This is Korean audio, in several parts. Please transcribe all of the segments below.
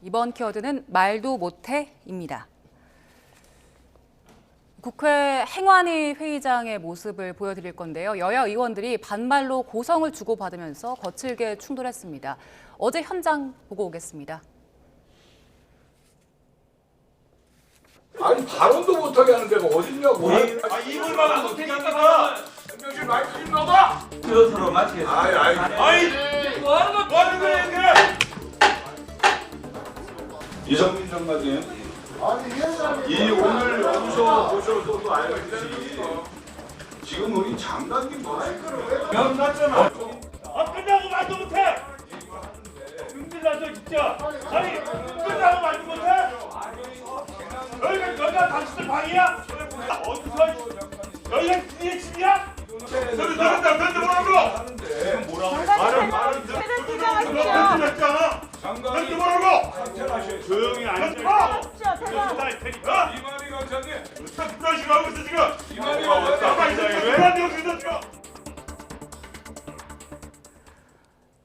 이번 키워드는 말도 못해입니다. 국회 행안위 회의장의 모습을 보여드릴 건데요. 여야 의원들이 반말로 고성을 주고받으면서 거칠게 충돌했습니다. 어제 현장 보고 오겠습니다. 아니 발언도 못하게 하는 데가 어딨냐고. 입을만 안 어떻게 합니까? 현명실 마이크 좀 넣어봐. 서로 맞추겠습니다. 아이, 뭐 하는 거야 이게? 이성민 장관님, 이 오늘 여기서 보셔서도 알겠지. 지금 우리 장관님 마이크를 왜? 명 났잖아. 끝나고 말도 못해. 눈질 나죠 진짜. 아니 끝나고 말도 못해. 여기가 당신들 방이야? 어디서? 여기가 니네 집이야? 너는 나한테 뭐라고? 지금 뭐라고? 말은 듣잖아. 장관이 뭐라고? 조용히 앉아. 이만희 강사님, 무슨 그런 식으로 하고 있어 지금? 이만희 강사님.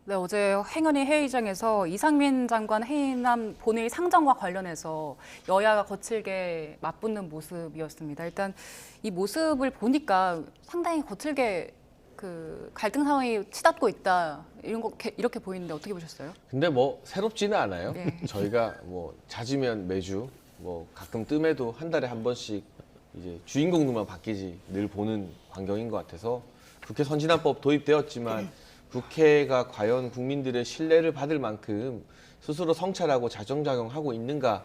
네, 어제 행안위 회의장에서 이상민 장관 해임안 본회의 상정과 관련해서 여야가 거칠게 맞붙는 모습이었습니다. 일단 이 모습을 보니까 상당히 거칠게 갈등 상황이 치닫고 있다 이렇게 보이는데 어떻게 보셨어요? 근데 뭐 새롭지는 않아요. 네. 저희가 뭐 잦으면 매주, 뭐 가끔 뜸해도 한 달에 한 번씩 이제 주인공들만 바뀌지 늘 보는 광경인 것 같아서 국회 선진화법 도입되었지만 국회가 과연 국민들의 신뢰를 받을 만큼 스스로 성찰하고 자정작용하고 있는가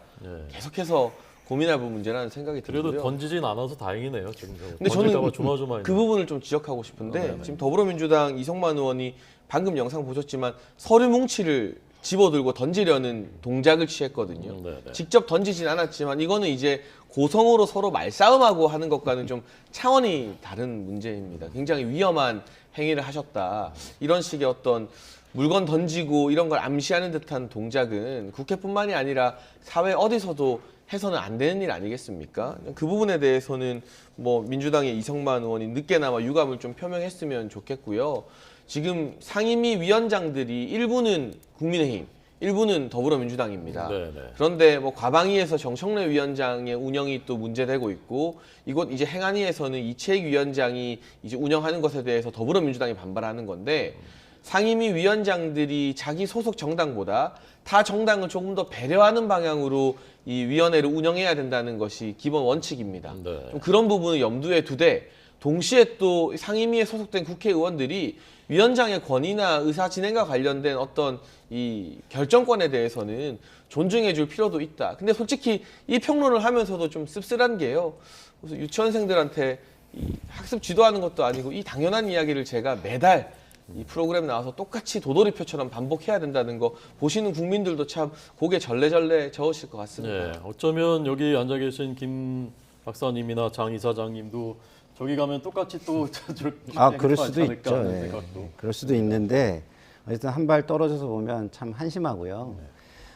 계속해서 고민할 문제라는 생각이 들고요. 그래도 던지진 않아서 다행이네요. 지금 근데 던질까봐 저는 조마조마했는데. 그 부분을 좀 지적하고 싶은데 네네. 지금 더불어민주당 이성만 의원이 방금 영상 보셨지만 서류 뭉치를 집어들고 던지려는 동작을 취했거든요. 네네. 직접 던지진 않았지만 이거는 이제 고성으로 서로 말싸움하고 하는 것과는 좀 차원이 다른 문제입니다. 굉장히 위험한 행위를 하셨다. 이런 식의 어떤 물건 던지고 이런 걸 암시하는 듯한 동작은 국회뿐만이 아니라 사회 어디서도 해서는 안 되는 일 아니겠습니까? 그 부분에 대해서는 뭐 민주당의 이성만 의원이 늦게나마 유감을 좀 표명했으면 좋겠고요. 지금 상임위 위원장들이 일부는 국민의힘, 일부는 더불어민주당입니다. 네네. 그런데 뭐 과방위에서 정청래 위원장의 운영이 또 문제되고 있고 이곳 이제 행안위에서는 이채익 위원장이 이제 운영하는 것에 대해서 더불어민주당이 반발하는 건데 상임위 위원장들이 자기 소속 정당보다 타 정당을 조금 더 배려하는 방향으로 이 위원회를 운영해야 된다는 것이 기본 원칙입니다. 네. 좀 그런 부분을 염두에 두되 동시에 또 상임위에 소속된 국회의원들이 위원장의 권위나 의사 진행과 관련된 어떤 이 결정권에 대해서는 존중해 줄 필요도 있다. 근데 솔직히 이 평론을 하면서도 좀 씁쓸한 게요. 그래서 유치원생들한테 이 학습 지도하는 것도 아니고 이 당연한 이야기를 제가 매달 이 프로그램 나와서 똑같이 도돌이표처럼 반복해야 된다는 거 보시는 국민들도 참 고개 절레절레 저으실 것 같습니다. 네, 어쩌면 여기 앉아 계신 김 박사님이나 장 이사장님도 저기 가면 똑같이 또 저렇게 그럴 수도 않지 있죠. 않을까 하는 예. 생각도. 그럴 수도 있는데 어쨌든 한 발 떨어져서 보면 참 한심하고요.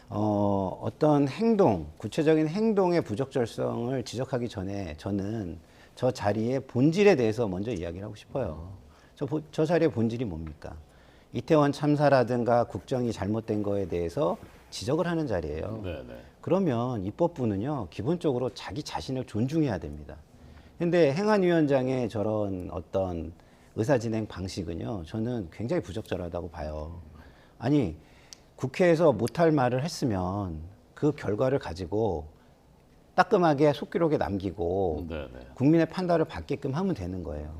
어떤 행동, 구체적인 행동의 부적절성을 지적하기 전에 저는 저 자리의 본질에 대해서 먼저 이야기를 하고 싶어요. 저 자리의 본질이 뭡니까? 이태원 참사라든가 국정이 잘못된 거에 대해서 지적을 하는 자리예요. 네네. 그러면 입법부는요, 기본적으로 자기 자신을 존중해야 됩니다. 근데 행안위원장의 저런 어떤 의사진행 방식은요, 저는 굉장히 부적절하다고 봐요. 아니, 국회에서 못할 말을 했으면 그 결과를 가지고 따끔하게 속기록에 남기고 네네. 국민의 판단을 받게끔 하면 되는 거예요.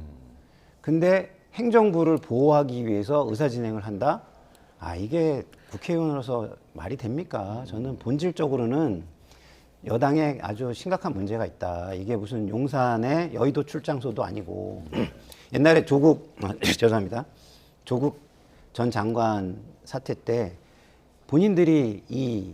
근데 행정부를 보호하기 위해서 의사진행을 한다? 이게 국회의원으로서 말이 됩니까? 저는 본질적으로는 여당에 아주 심각한 문제가 있다. 이게 무슨 용산의 여의도 출장소도 아니고 옛날에 죄송합니다. 조국 전 장관 사태 때 본인들이 이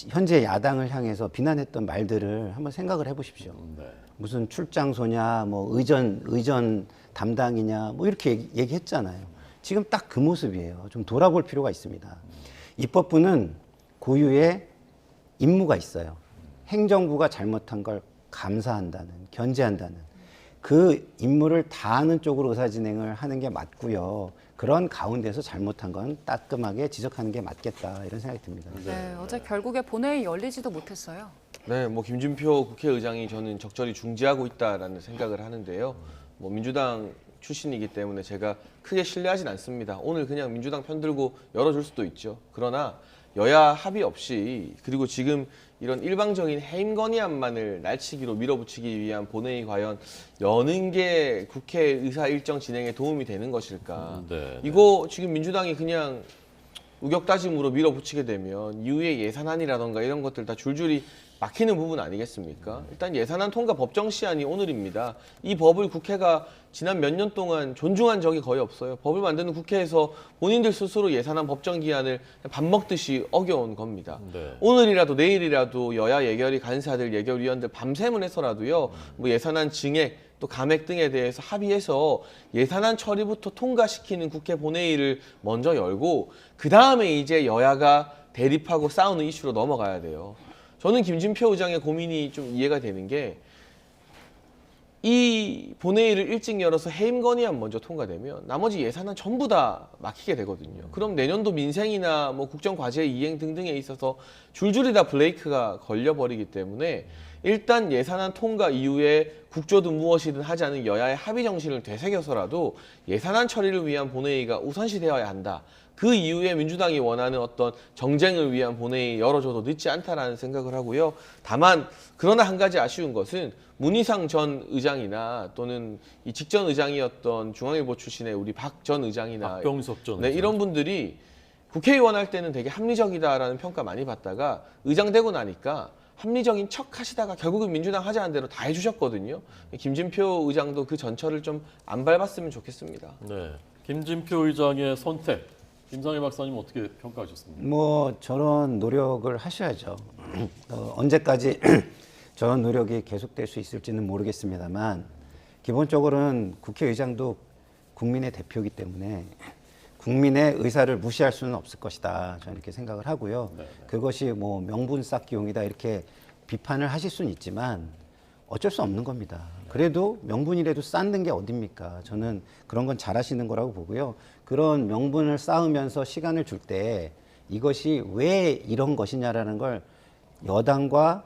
현재 야당을 향해서 비난했던 말들을 한번 생각을 해보십시오. 네. 무슨 출장소냐, 뭐 의전 담당이냐, 뭐 이렇게 얘기했잖아요. 지금 딱 그 모습이에요. 좀 돌아볼 필요가 있습니다. 입법부는 고유의 임무가 있어요. 행정부가 잘못한 걸 감사한다는, 견제한다는. 그 임무를 다하는 쪽으로 의사진행을 하는 게 맞고요. 그런 가운데서 잘못한 건 따끔하게 지적하는 게 맞겠다 이런 생각이 듭니다. 네, 어제 결국에 본회의 열리지도 못했어요. 네, 뭐 김진표 국회의장이 저는 적절히 중지하고 있다라는 생각을 하는데요. 뭐 민주당 출신이기 때문에 제가 크게 신뢰하진 않습니다. 오늘 그냥 민주당 편들고 열어줄 수도 있죠. 그러나 여야 합의 없이 그리고 지금 이런 일방적인 해임 건의안만을 날치기로 밀어붙이기 위한 본회의 과연 여는 게 국회 의사 일정 진행에 도움이 되는 것일까? 네. 이거 지금 민주당이 그냥 우격다짐으로 밀어붙이게 되면 이후에 예산안이라던가 이런 것들 다 줄줄이 막히는 부분 아니겠습니까? 일단 예산안 통과 법정 시한이 오늘입니다. 이 법을 국회가 지난 몇 년 동안 존중한 적이 거의 없어요. 법을 만드는 국회에서 본인들 스스로 예산안 법정 기한을 밥 먹듯이 어겨온 겁니다. 네. 오늘이라도 내일이라도 여야 예결위 간사들, 예결위원들 밤샘을 해서라도요. 뭐 예산안 증액 또 감액 등에 대해서 합의해서 예산안 처리부터 통과시키는 국회 본회의를 먼저 열고 그 다음에 이제 여야가 대립하고 싸우는 이슈로 넘어가야 돼요. 저는 김진표 의장의 고민이 좀 이해가 되는 게 이 본회의를 일찍 열어서 해임 건의안 먼저 통과되면 나머지 예산안 전부 다 막히게 되거든요. 그럼 내년도 민생이나 뭐 국정과제 이행 등등에 있어서 줄줄이 다 브레이크가 걸려버리기 때문에 일단 예산안 통과 이후에 국조든 무엇이든 하지 않은 여야의 합의 정신을 되새겨서라도 예산안 처리를 위한 본회의가 우선시되어야 한다. 그 이후에 민주당이 원하는 어떤 정쟁을 위한 본회의 열어줘도 늦지 않다라는 생각을 하고요. 다만 그러나 한 가지 아쉬운 것은 문희상 전 의장이나 또는 이 직전 의장이었던 중앙일보 출신의 우리 박 전 의장이나 박병석 전 네, 의장. 이런 분들이 국회의원 할 때는 되게 합리적이다라는 평가 많이 받다가 의장 되고 나니까 합리적인 척 하시다가 결국은 민주당 하자는 대로 다 해주셨거든요. 김진표 의장도 그 전철을 좀 안 밟았으면 좋겠습니다. 네. 김진표 의장의 선택. 김상일 박사님 어떻게 평가하셨습니까? 뭐 저런 노력을 하셔야죠. 언제까지 저런 노력이 계속될 수 있을지는 모르겠습니다만 기본적으로는 국회의장도 국민의 대표이기 때문에 국민의 의사를 무시할 수는 없을 것이다. 저는 이렇게 생각을 하고요. 그것이 뭐 명분 쌓기용이다 이렇게 비판을 하실 수는 있지만 어쩔 수 없는 겁니다. 그래도 명분이라도 쌓는 게 어딥니까? 저는 그런 건 잘하시는 거라고 보고요. 그런 명분을 쌓으면서 시간을 줄 때 이것이 왜 이런 것이냐라는 걸 여당과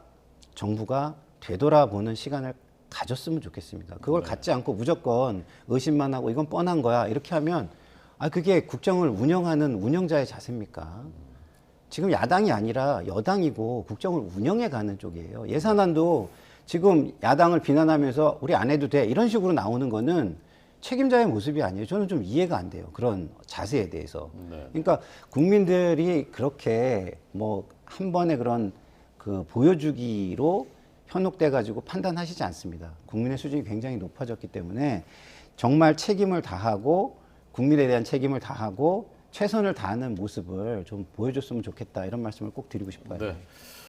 정부가 되돌아보는 시간을 가졌으면 좋겠습니다. 그걸 갖지 않고 무조건 의심만 하고 이건 뻔한 거야 이렇게 하면 그게 국정을 운영하는 운영자의 자세입니까? 지금 야당이 아니라 여당이고 국정을 운영해 가는 쪽이에요. 예산안도 지금 야당을 비난하면서 우리 안 해도 돼 이런 식으로 나오는 거는 책임자의 모습이 아니에요. 저는 좀 이해가 안 돼요. 그런 자세에 대해서. 네. 그러니까 국민들이 그렇게 뭐 한 번에 그런 그 보여주기로 현혹돼 가지고 판단하시지 않습니다. 국민의 수준이 굉장히 높아졌기 때문에 정말 책임을 다하고 국민에 대한 책임을 다하고 최선을 다하는 모습을 좀 보여줬으면 좋겠다 이런 말씀을 꼭 드리고 싶어요. 네.